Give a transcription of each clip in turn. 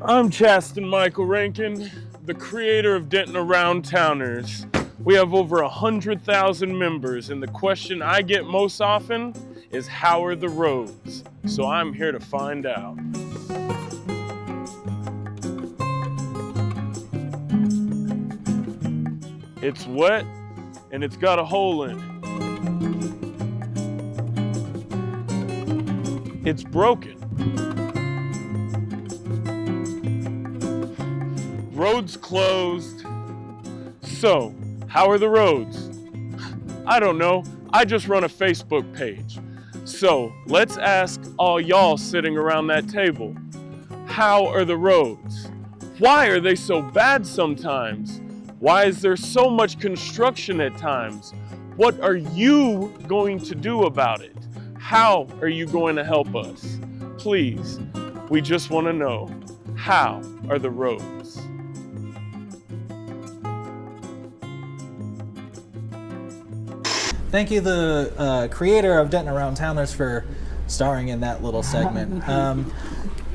I'm Chasten Michael Rankin, the creator of Denton Around Towners. We have over 100,000 members, and the question I get most often is, how are the roads? So I'm here to find out. It's wet, and it's got a hole in it. It's broken. Roads closed. So, how are the roads? I don't know. I just run a Facebook page. So, let's ask all y'all sitting around that table. How are the roads? Why are they so bad sometimes? Why is there so much construction at times? What are you going to do about it? How are you going to help us? Please, we just want to know, how are the roads? Thank you, the creator of Denton Around Towners, for starring in that little segment.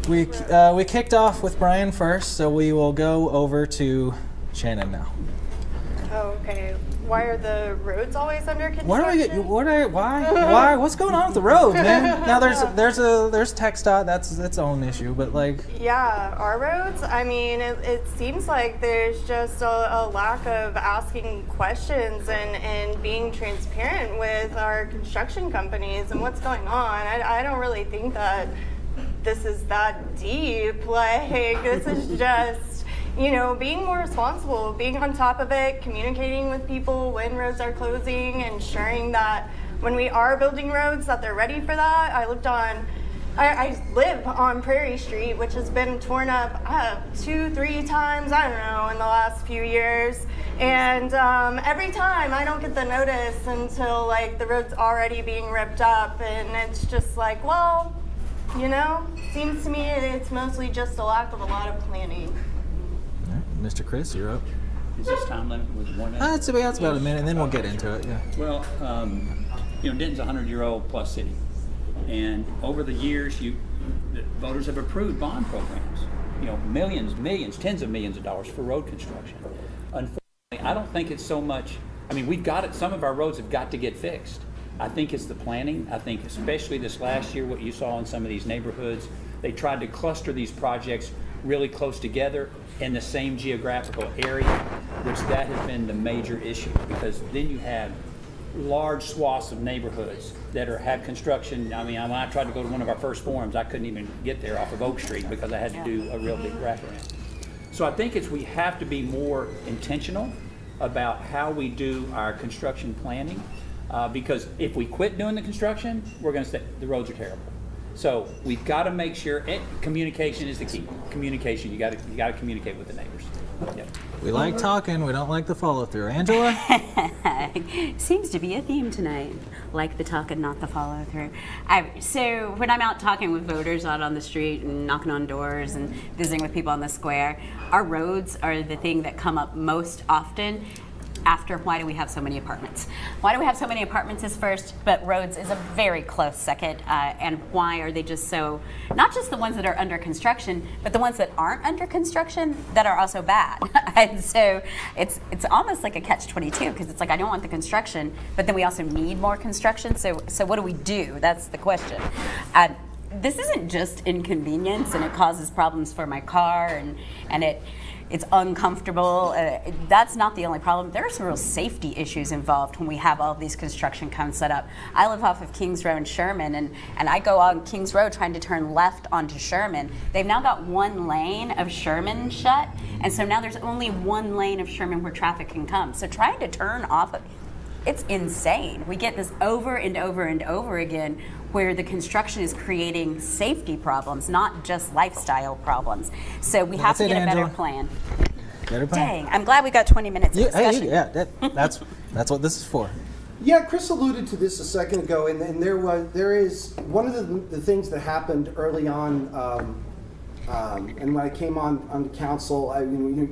We kicked off with Brian first, so we will go over to Shannon now. Oh, okay. Why are the roads always under construction? Why? What's going on with the road, man? Now there's TxDOT, that's its own issue, but like. Yeah, our roads. I mean, it seems like there's just a lack of asking questions and being transparent with our construction companies and what's going on. I don't really think that this is that deep. Like, this is just, being more responsible, being on top of it, communicating with people when roads are closing, ensuring that when we are building roads that they're ready for that. I live on Prairie Street, which has been torn up 2-3 times, I don't know, in the last few years. And every time I don't get the notice until like the road's already being ripped up, and it's just like, well, seems to me it's mostly just a lack of a lot of planning. Mr. Chris, you're up. Is this time limit with 1 minute? That's about a minute, and then we'll get into it. Yeah. Well, Denton's a 100-year-old plus city, and over the years, the voters have approved bond programs. Millions, tens of millions of dollars for road construction. Unfortunately, I don't think it's so much. I mean, we've got it. Some of our roads have got to get fixed. I think it's the planning. I think especially this last year, what you saw in some of these neighborhoods, they tried to cluster these projects really close together in the same geographical area, which that has been the major issue, because then you have large swaths of neighborhoods that have construction. I mean, when I tried to go to one of our first forums, I couldn't even get there off of Oak Street because I had to do a real big wraparound. So I think we have to be more intentional about how we do our construction planning, because if we quit doing the construction, we're going to say the roads are terrible. So we've got to make sure, and communication is the key. Communication, you got to communicate with the neighbors. Yep. We like talking, we don't like the follow through. Angela? Seems to be a theme tonight. Like the talk and not the follow through. So when I'm out talking with voters out on the street and knocking on doors and visiting with people on the square, our roads are the thing that come up most often. After, why do we have so many apartments? Why do we have so many apartments is first, but roads is a very close second. And why are they just so, not just the ones that are under construction, but the ones that aren't under construction that are also bad. And so it's almost like a catch-22, because it's like, I don't want the construction, but then we also need more construction. So what do we do? That's the question. This isn't just inconvenience, and it causes problems for my car, and it's uncomfortable. That's not the only problem. There are some real safety issues involved when we have all these construction cones set up. I live off of Kings Road in Sherman, and I go on Kings Road trying to turn left onto Sherman. They've now got one lane of Sherman shut, and so now there's only one lane of Sherman where traffic can come. So trying to turn off of it's insane. We get this over and over and over again, where the construction is creating safety problems, not just lifestyle problems. So we have to get a better plan. Dang, I'm glad we got 20 minutes of discussion. That's what this is for. Yeah, Chris alluded to this a second ago, and there is one of the things that happened early on, and when I came on the council,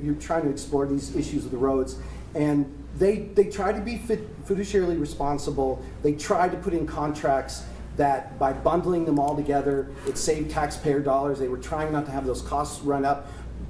you're trying to explore these issues of the roads, and they try to be fiduciarily responsible. They try to put in contracts that by bundling them all together, it saved taxpayer dollars. They were trying not to have those costs run up,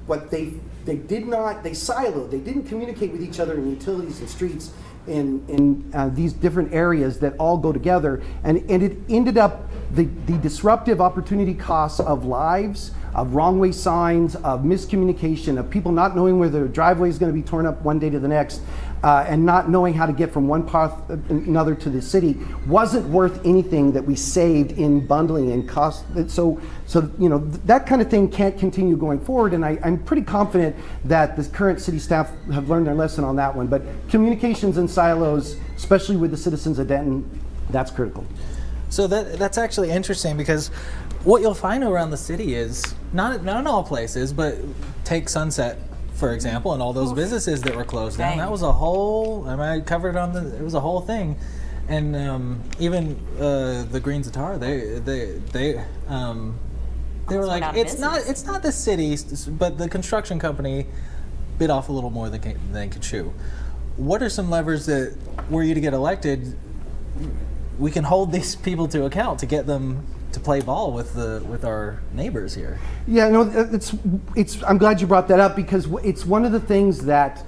but they siloed. They didn't communicate with each other in utilities and streets in these different areas that all go together, and it ended up the disruptive opportunity costs of lives, of wrong way signs, of miscommunication, of people not knowing where their driveway is going to be torn up one day to the next, and not knowing how to get from one path another to the city wasn't worth anything that we saved in bundling and cost. So that kind of thing can't continue going forward, and I'm pretty confident that the current city staff have learned their lesson on that one. But communications in silos, especially with the citizens of Denton, that's critical. So that's actually interesting, because what you'll find around the city is, not in all places, but take Sunset, for example, and all those businesses that were closed down. Right. That was a whole, I covered it was a whole thing. And even the Green Zatar, they were like, it's not the city, but the construction company bit off a little more than they could chew. What are some levers that, were you to get elected, we can hold these people to account to get them to play ball with our neighbors here? Yeah, no, it's. I'm glad you brought that up, because it's one of the things that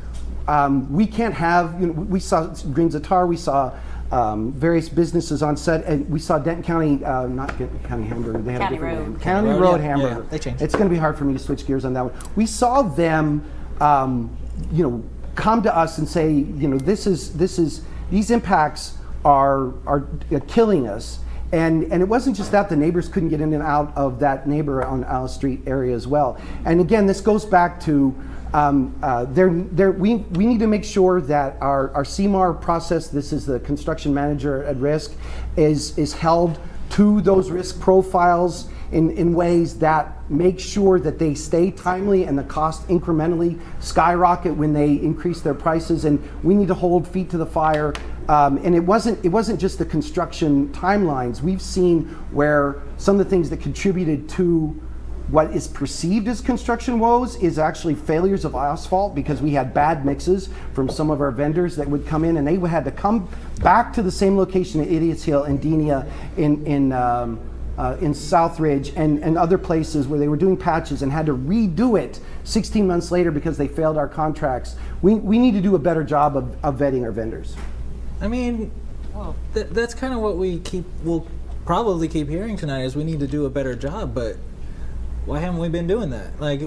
we can't have. We saw Green Zatar, we saw various businesses on set, and we saw Denton County, not Denton County Hamburger. They had County a different name. Road. County Road, Road yeah, Hamburger. yeah, they changed. It's going to be hard for me to switch gears on that one. We saw them, come to us and say, these impacts are killing us. And it wasn't just that, the neighbors couldn't get in and out of that neighbor on Alice Street area as well. And again, this goes back to we need to make sure that our CMAR process, this is the construction manager at risk, is held to those risk profiles in ways that make sure that they stay timely and the cost incrementally skyrocket when they increase their prices. And we need to hold feet to the fire. And it wasn't just the construction timelines. We've seen where some of the things that contributed to what is perceived as construction woes is actually failures of asphalt, because we had bad mixes from some of our vendors that would come in, and they had to come back to the same location at Idiot's Hill and Denia in Southridge and other places where they were doing patches and had to redo it 16 months later because they failed our contracts. We need to do a better job of vetting our vendors. I mean, that's kind of what we'll probably keep hearing tonight, is we need to do a better job, but why haven't we been doing that? Like,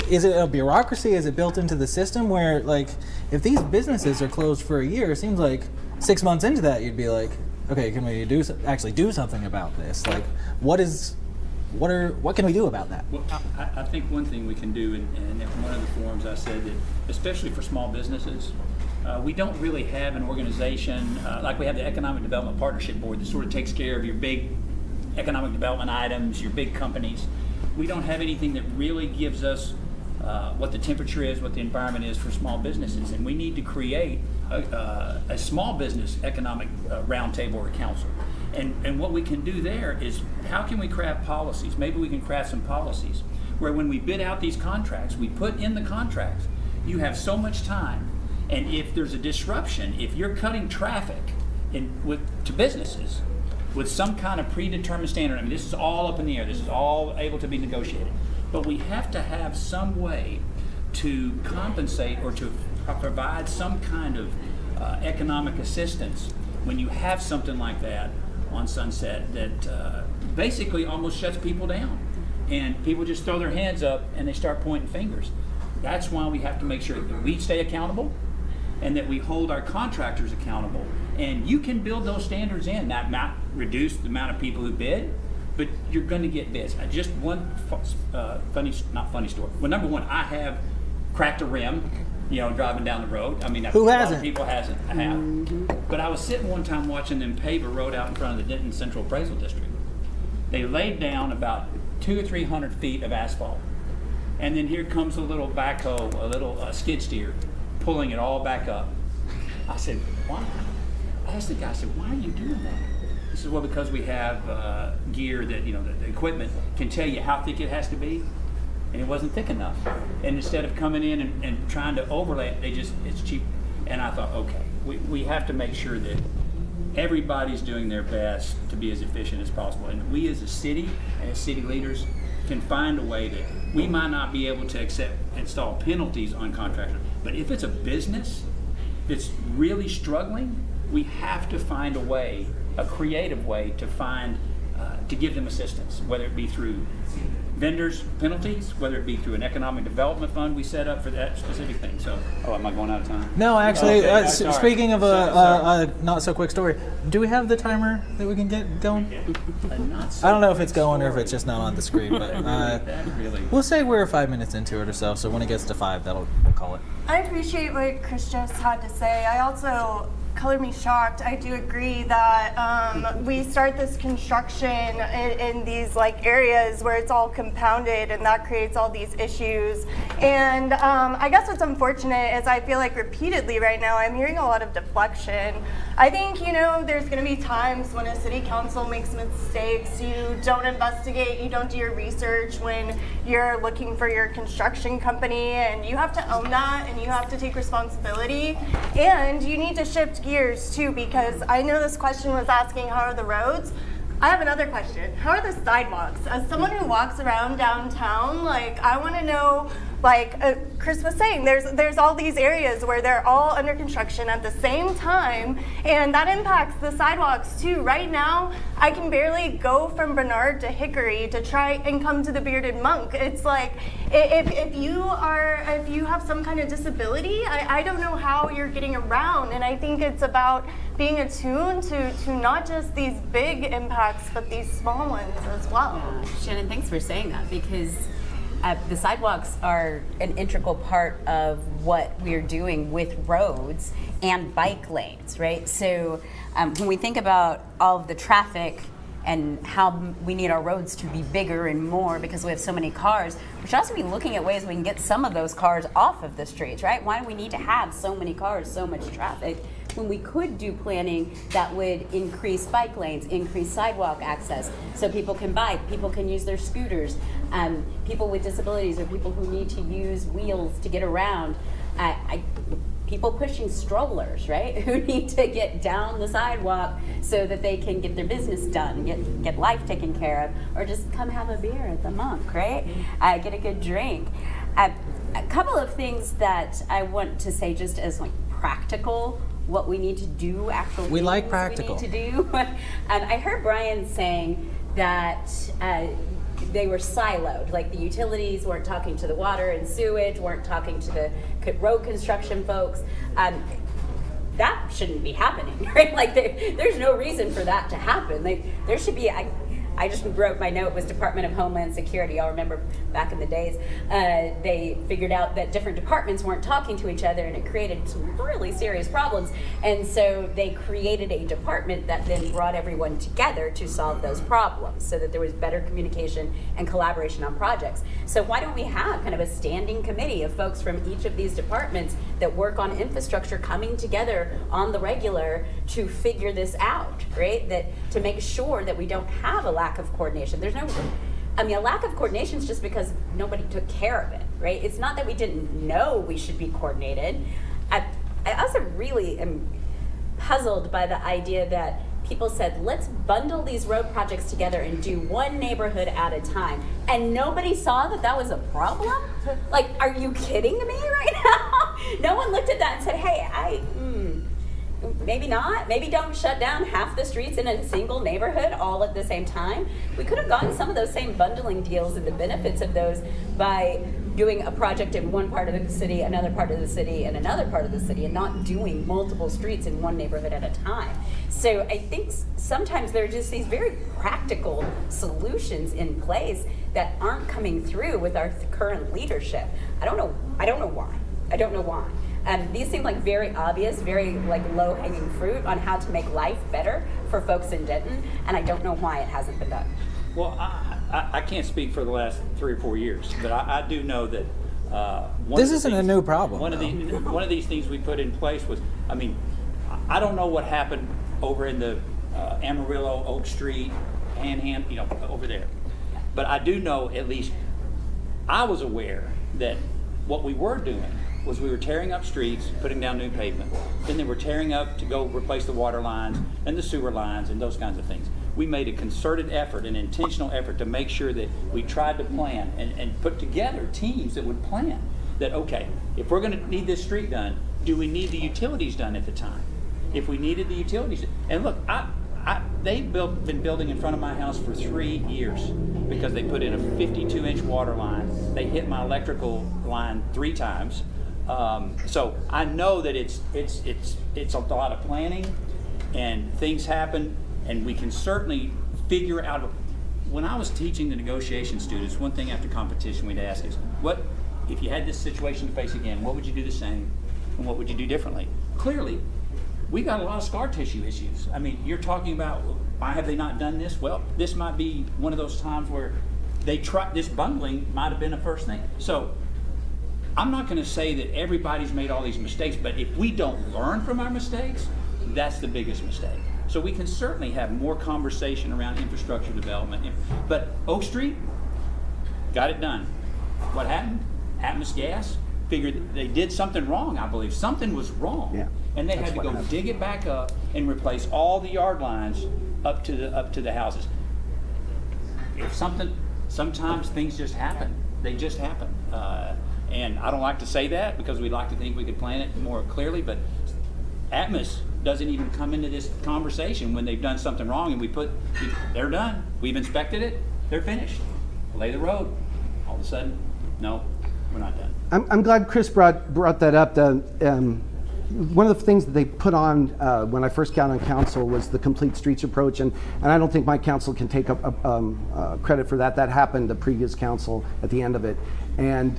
is it a bureaucracy? Is it built into the system where, like, if these businesses are closed for a year, it seems like 6 months into that, you'd be like, okay, can we actually do something about this? Like, what can we do about that? Well, I think one thing we can do, and in one of the forums I said that, especially for small businesses, we don't really have an organization like we have the Economic Development Partnership Board that sort of takes care of your big economic development items, your big companies. We don't have anything that really gives us what the temperature is, what the environment is for small businesses, and we need to create a small business economic roundtable or council. And what we can do there is, how can we craft policies? Maybe we can craft some policies where when we bid out these contracts, we put in the contracts, you have so much time, and if there's a disruption, if you're cutting traffic to businesses with some kind of predetermined standard, I mean, this is all up in the air, this is all able to be negotiated, but we have to have some way to compensate or to provide some kind of economic assistance when you have something like that on Sunset that basically almost shuts people down, and people just throw their hands up and they start pointing fingers. That's why we have to make sure that we stay accountable and that we hold our contractors accountable. And you can build those standards in, not reduce the amount of people who bid, but you're going to get bids. Just one not funny story. Well, number one, I have cracked a rim, driving down the road. I mean, Who a hasn't? lot of people hasn't. I have. But I was sitting one time watching them pave a road out in front of the Denton Central Appraisal District. They laid down about 200 or 300 feet of asphalt. And then here comes a little backhoe, a little skid steer, pulling it all back up. I said, why? I asked the guy, I said, why are you doing that? He said, well, because we have gear that, the equipment can tell you how thick it has to be, and it wasn't thick enough. And instead of coming in and trying to overlay it, it's cheap. And I thought, okay, we have to make sure that everybody's doing their best to be as efficient as possible. And we as a city, as city leaders, can find a way that we might not be able to install penalties on contractors. But if it's a business that's really struggling, we have to find a way, a creative way to find, to give them assistance, whether it be through vendors' penalties, whether it be through an economic development fund we set up for that specific thing. So, am I going out of time? No, actually, Okay, sorry. speaking of Sorry. a not so quick story, do we have the timer that we can get going? Not so I don't know if it's quick going or if story. it's just not on the screen, but That really. we'll say we're 5 minutes into it or so. So when it gets to 5, we'll call it. I appreciate what Chris just had to say. I also, color me shocked, I do agree that we start this construction in these like areas where it's all compounded, and that creates all these issues. And I guess what's unfortunate is I feel like repeatedly right now I'm hearing a lot of deflection. I think, you know, there's going to be times when a city council makes mistakes, you don't investigate, you don't do your research when you're looking for your construction company, and you have to own that and you have to take responsibility. And you need to shift gears too, because I know this question was asking how are the roads. I have another question. How are the sidewalks? As someone who walks around downtown, like I want to know, like Chris was saying, there's all these areas where they're all under construction at the same time, and that impacts the sidewalks too. Right now, I can barely go from Bernard to Hickory to try and come to the Bearded Monk. It's like if you have some kind of disability, I don't know how you're getting around, and I think it's about being attuned to not just these big impacts, but these small ones as well. Shannon, thanks for saying that, because the sidewalks are an integral part of what we're doing with roads and bike lanes, right? So when we think about all of the traffic and how we need our roads to be bigger and more because we have so many cars, we should also be looking at ways we can get some of those cars off of the streets, right? Why do we need to have so many cars, so much traffic, when we could do planning that would increase bike lanes, increase sidewalk access, so people can bike, people can use their scooters, people with disabilities or people who need to use wheels to get around, people pushing strollers, right, who need to get down the sidewalk so that they can get their business done, get life taken care of, or just come have a beer at the Monk, right, get a good drink. A couple of things that I want to say just as like practical, what we need to do, actual We like things practical. we need to do. I heard Brian saying that they were siloed, like the utilities weren't talking to the water and sewage, weren't talking to the road construction folks. That shouldn't be happening, right? Like there's no reason for that to happen. There should be, I just wrote my note, it was Department of Homeland Security. I'll remember back in the days, they figured out that different departments weren't talking to each other, and it created some really serious problems. And so they created a department that then brought everyone together to solve those problems so that there was better communication and collaboration on projects. So why don't we have kind of a standing committee of folks from each of these departments that work on infrastructure coming together on the regular to figure this out, right? That to make sure that we don't have a lack of coordination. A lack of coordination is just because nobody took care of it, right? It's not that we didn't know we should be coordinated. I also really am puzzled by the idea that people said, let's bundle these road projects together and do one neighborhood at a time. And nobody saw that that was a problem? Like, are you kidding me right now? No one looked at that and said, hey, maybe not. Maybe don't shut down half the streets in a single neighborhood all at the same time. We could have gotten some of those same bundling deals and the benefits of those by doing a project in one part of the city, another part of the city, and another part of the city, and not doing multiple streets in one neighborhood at a time. So I think sometimes there are just these very practical solutions in place that aren't coming through with our current leadership. I don't know why. These seem like very obvious, very like low-hanging fruit on how to make life better for folks in Denton, and I don't know why it hasn't been done. Well, I can't speak for the last 3 or 4 years, but I do know that This isn't a new problem. One of these things we put in place was, I don't know what happened over in the Amarillo, Oak Street, Panhandle, over there, but I do know at least I was aware that what we were doing was we were tearing up streets, putting down new pavement. Then they were tearing up to go replace the water lines and the sewer lines and those kinds of things. We made a concerted effort, an intentional effort to make sure that we tried to plan and put together teams that would plan that, okay, if we're going to need this street done, do we need the utilities done at the time? If we needed the utilities, and look, they've been building in front of my house for 3 years because they put in a 52-inch water line. They hit my electrical line 3 times. So I know that it's a lot of planning, and things happen, and we can certainly figure out. When I was teaching the negotiation students, one thing after competition we'd ask is, what if you had this situation to face again? What would you do the same, and what would you do differently? Clearly, we got a lot of scar tissue issues. I mean, you're talking about, why have they not done this? Well, this might be one of those times where they tried, this bungling might have been the first thing. So I'm not gonna say that everybody's made all these mistakes, but if we don't learn from our mistakes, that's the biggest mistake. So we can certainly have more conversation around infrastructure development. But Oak Street, got it done. What happened? Atmos Gas figured they did something wrong, I believe. Something was wrong. Yeah. And they had to go dig it back up and replace all the yard lines up to the houses. If sometimes things just happen. They just happen. And I don't like to say that because we like to think we could plan it more clearly, but Atmos doesn't even come into this conversation when they've done something wrong, and they're done. We've inspected it, they're finished. Lay the road. All of a sudden, no, we're not done. I'm glad Chris brought that up. One of the things that they put on when I first got on council was the complete streets approach, and I don't think my council can take up credit for that. That happened the previous council at the end of it, and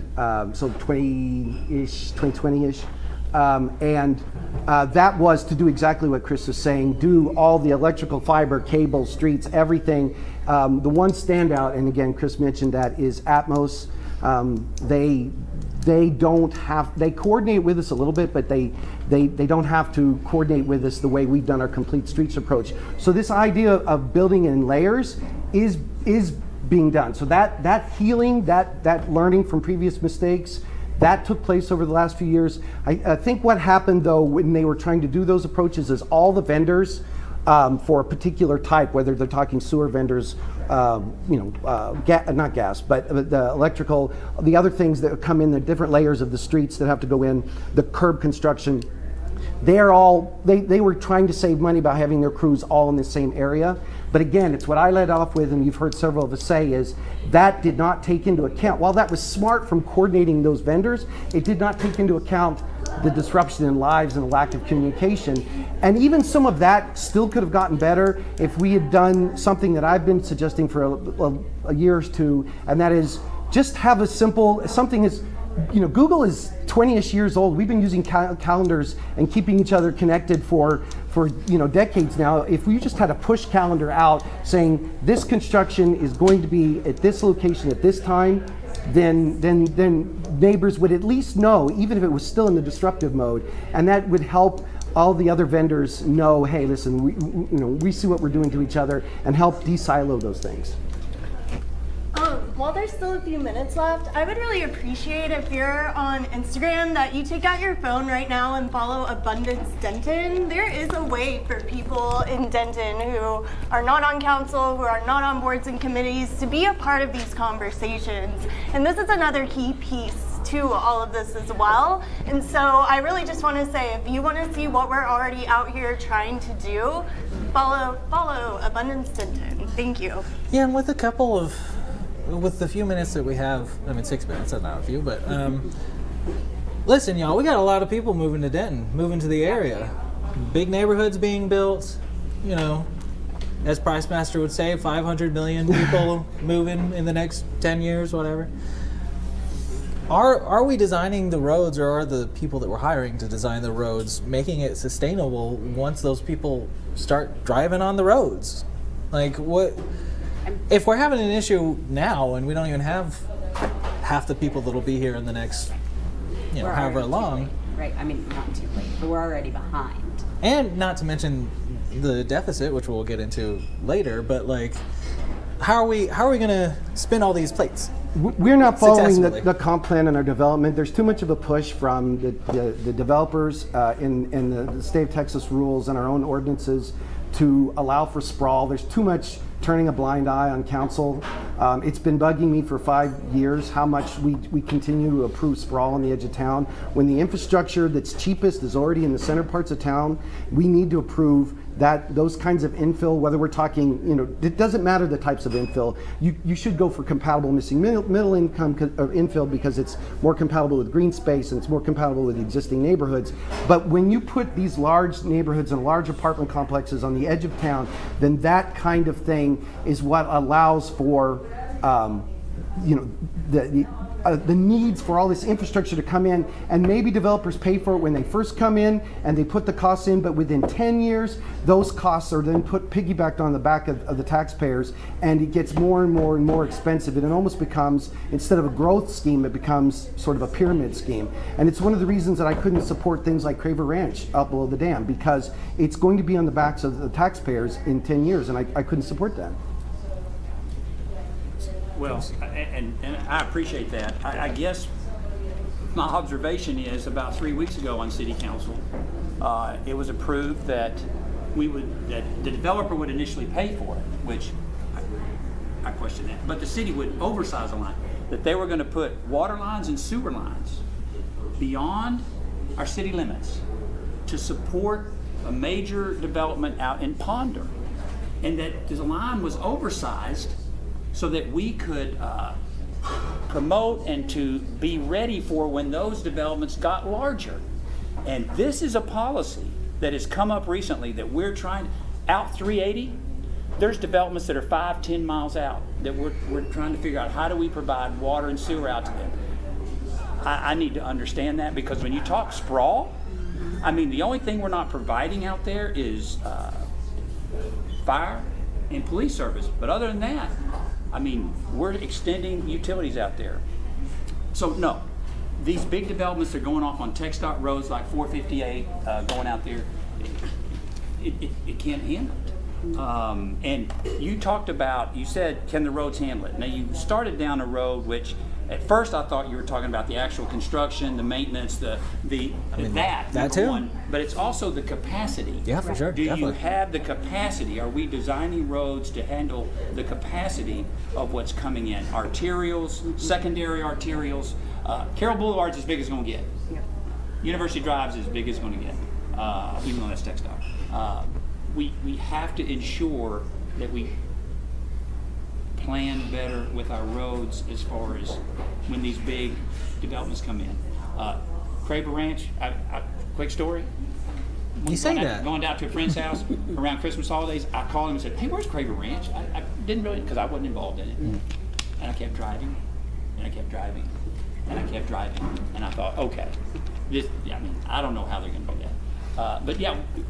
so 2020-ish. And that was to do exactly what Chris was saying, do all the electrical fiber, cable, streets, everything. The one standout, and again, Chris mentioned that, is Atmos. They coordinate with us a little bit, but they don't have to coordinate with us the way we've done our complete streets approach. So this idea of building in layers is being done. So that healing, that learning from previous mistakes, that took place over the last few years. I think what happened though when they were trying to do those approaches is all the vendors for a particular type, whether they're talking sewer vendors, not gas, but the electrical, the other things that come in the different layers of the streets that have to go in, the curb construction, they were trying to save money by having their crews all in the same area. But again, it's what I led off with, and you've heard several of us say, is that did not take into account, while that was smart from coordinating those vendors, it did not take into account the disruption in lives and the lack of communication. And even some of that still could have gotten better if we had done something that I've been suggesting for a year or two, and that is just have a simple, something is, Google is 20-ish years old. We've been using calendars and keeping each other connected for decades now. If we just had a push calendar out saying this construction is going to be at this location at this time, then neighbors would at least know, even if it was still in the disruptive mode, and that would help all the other vendors know, hey, listen, we see what we're doing to each other, and help de-silo those things. While there's still a few minutes left, I would really appreciate if you're on Instagram that you take out your phone right now and follow Abundance Denton. There is a way for people in Denton who are not on council, who are not on boards and committees, to be a part of these conversations. And this is another key piece to all of this as well. And so I really just want to say, if you want to see what we're already out here trying to do, follow Abundance Denton. Thank you. Yeah, and with the few minutes that we have, 6 minutes, that's not a few, but listen, y'all, we got a lot of people moving to Denton, moving to the area. Big neighborhoods being built, as Price Master would say, 500 million people moving in the next 10 years, whatever. Are we designing the roads, or are the people that we're hiring to design the roads making it sustainable once those people start driving on the roads? Like, what? If we're having an issue now and we don't even have half the people that'll be here in the next, however long. Right, not too late, but we're already behind. And not to mention the deficit, which we'll get into later, but how are we gonna spin all these plates? We're not following Successfully. the comp plan in our development. There's too much of a push from the developers in the state of Texas rules and our own ordinances to allow for sprawl. There's too much turning a blind eye on council. It's been bugging me for 5 years how much we continue to approve sprawl on the edge of town. When the infrastructure that's cheapest is already in the center parts of town, we need to approve those kinds of infill, whether we're talking, it doesn't matter the types of infill. You should go for compatible missing middle income infill because it's more compatible with green space and it's more compatible with existing neighborhoods. But when you put these large neighborhoods and large apartment complexes on the edge of town, then that kind of thing is what allows for the needs for all this infrastructure to come in, and maybe developers pay for it when they first come in and they put the costs in, but within 10 years those costs are then piggybacked on the back of the taxpayers, and it gets more and more and more expensive, and it almost becomes, instead of a growth scheme, it becomes sort of a pyramid scheme. And it's one of the reasons that I couldn't support things like Craver Ranch out below the dam, because it's going to be on the backs of the taxpayers in 10 years, and I couldn't support that. Well, and I appreciate that. I guess my observation is about 3 weeks ago on City Council, it was approved that that the developer would initially pay for it, which I question that. But the city would oversize the line, that they were going to put water lines and sewer lines beyond our city limits to support a major development out in Ponder, and that the line was oversized so that we could promote and to be ready for when those developments got larger. And this is a policy that has come up recently that we're trying, out 380, there's developments that are 5-10 miles out that we're trying to figure out how do we provide water and sewer out to them. I need to understand that, because when you talk sprawl, I mean, the only thing we're not providing out there is fire and police service. But other than that, I mean, we're extending utilities out there. So no, these big developments are going off on TxDOT roads like 458, going out there. It can't handle it. And you said, can the roads handle it? Now you started down a road which, at first I thought you were talking about the actual construction, the maintenance, that too. one, but it's also the capacity. Yeah, for sure. Do Definitely. you have the capacity? Are we designing roads to handle the capacity of what's coming in? Arterials, secondary arterials. Carroll Boulevard's as big as it's going to get. Yep. University Drive's as big as it's going to get, even though that's TxDOT. We have to ensure that we plan better with our roads as far as when these big developments come in. Craver Ranch, quick story. You say that. Going down to a friend's house around Christmas holidays, I called him and said, hey, where's Craver Ranch? I didn't really, because I wasn't involved in it. And I kept driving, and I kept driving, and I kept driving. And I thought, okay, I don't know how they're going to do that.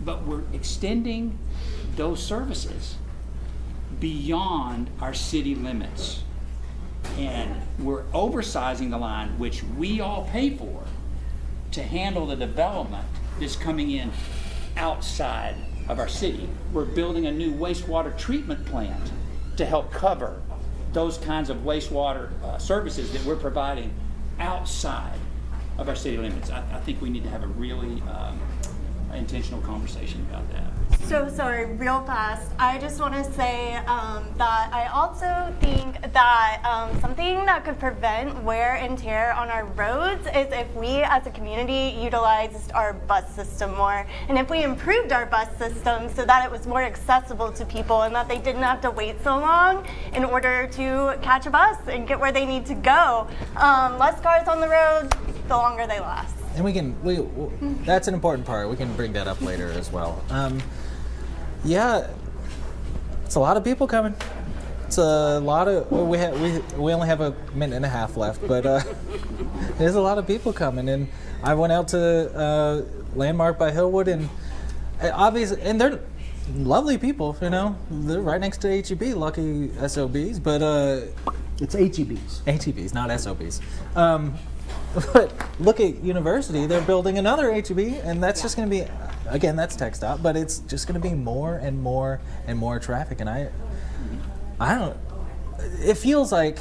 But we're extending those services beyond our city limits. And we're oversizing the line, which we all pay for, to handle the development that's coming in outside of our city. We're building a new wastewater treatment plant to help cover those kinds of wastewater services that we're providing outside of our city limits. I think we need to have a really intentional conversation about that. So sorry, real fast. I just want to say that I also think that something that could prevent wear and tear on our roads is if we as a community utilized our bus system more, and if we improved our bus system so that it was more accessible to people and that they didn't have to wait so long in order to catch a bus and get where they need to go. Less cars on the road, the longer they last. And that's an important part. We can bring that up later as well. Yeah, it's a lot of people coming. It's a lot of, we only have a minute and a half left, but there's a lot of people coming. And I went out to Landmark by Hillwood, and obviously, and they're lovely people, they're right next to HEB, lucky SOBs, but It's HEBs. HEBs, not SOBs. But look at University, they're building another HEB, and that's just going to be, again, that's TxDOT, but it's just going to be more and more and more traffic. And I don't, it feels like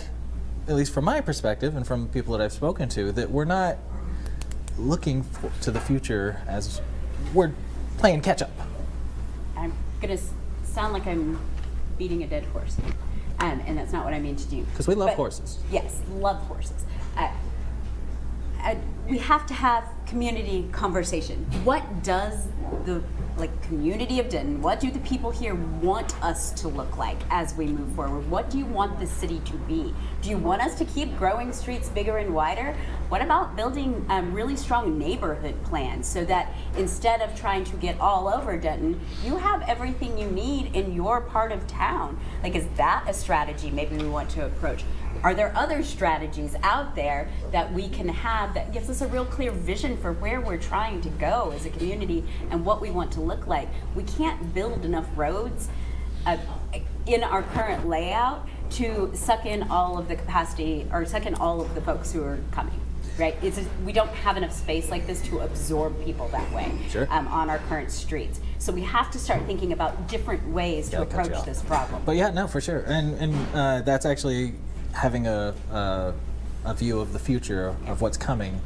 at least from my perspective and from people that I've spoken to, that we're not looking to the future as we're playing catch up. I'm gonna sound like I'm beating a dead horse, and that's not what I mean to do. Because we love But- horses. Yes, love horses. We have to have community conversation. What does the community of Denton, what do the people here want us to look like as we move forward? What do you want the city to be? Do you want us to keep growing streets bigger and wider? What about building really strong neighborhood plans so that instead of trying to get all over Denton, you have everything you need in your part of town? Is that a strategy maybe we want to approach? Are there other strategies out there that we can have that gives us a real clear vision for where we're trying to go as a community and what we want to look like? We can't build enough roads in our current layout to suck in all of the capacity or suck in all of the folks who are coming. Right? We don't have enough space like this to absorb people that way. Sure. On our current streets. So we have to start thinking about different ways to Gotta cut you approach off. this problem. But yeah, no, for sure. And that's actually having a view of the future of what's coming.